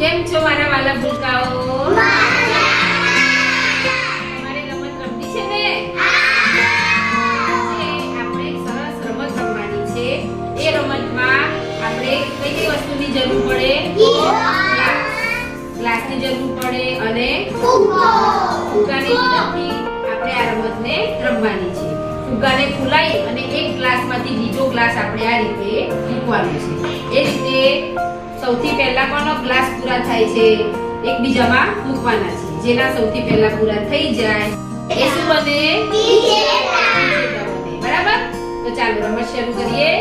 કેમ છો મારા વાલા ભૂલકાઓ? તમારે રમત રમતી છે ને? આજે આપણે સરસ રમત રમવાની છે. એ રમતમાં આપણે કઈ વસ્તુની જરૂર પડે? ગ્લાસની જરૂર પડે અને ફુગ્ગાની મદદથી આપણે આ રમતને રમવાની છે. ફુગ્ગાને ફૂલાઈ અને એક ગ્લાસમાંથી બીજો ગ્લાસ આપણે આ રીતે મૂકવાનો છે. એ રીતે સૌથી પહેલા કોનો ગ્લાસ પૂરા થાય છે એકબીજામાં મૂકવાના છે. જેના સૌથી પહેલા પૂરા થઈ જાય એ શું બને? વિજેતા બને. બરાબર? તો ચાલો રમત શરૂ કરીએ.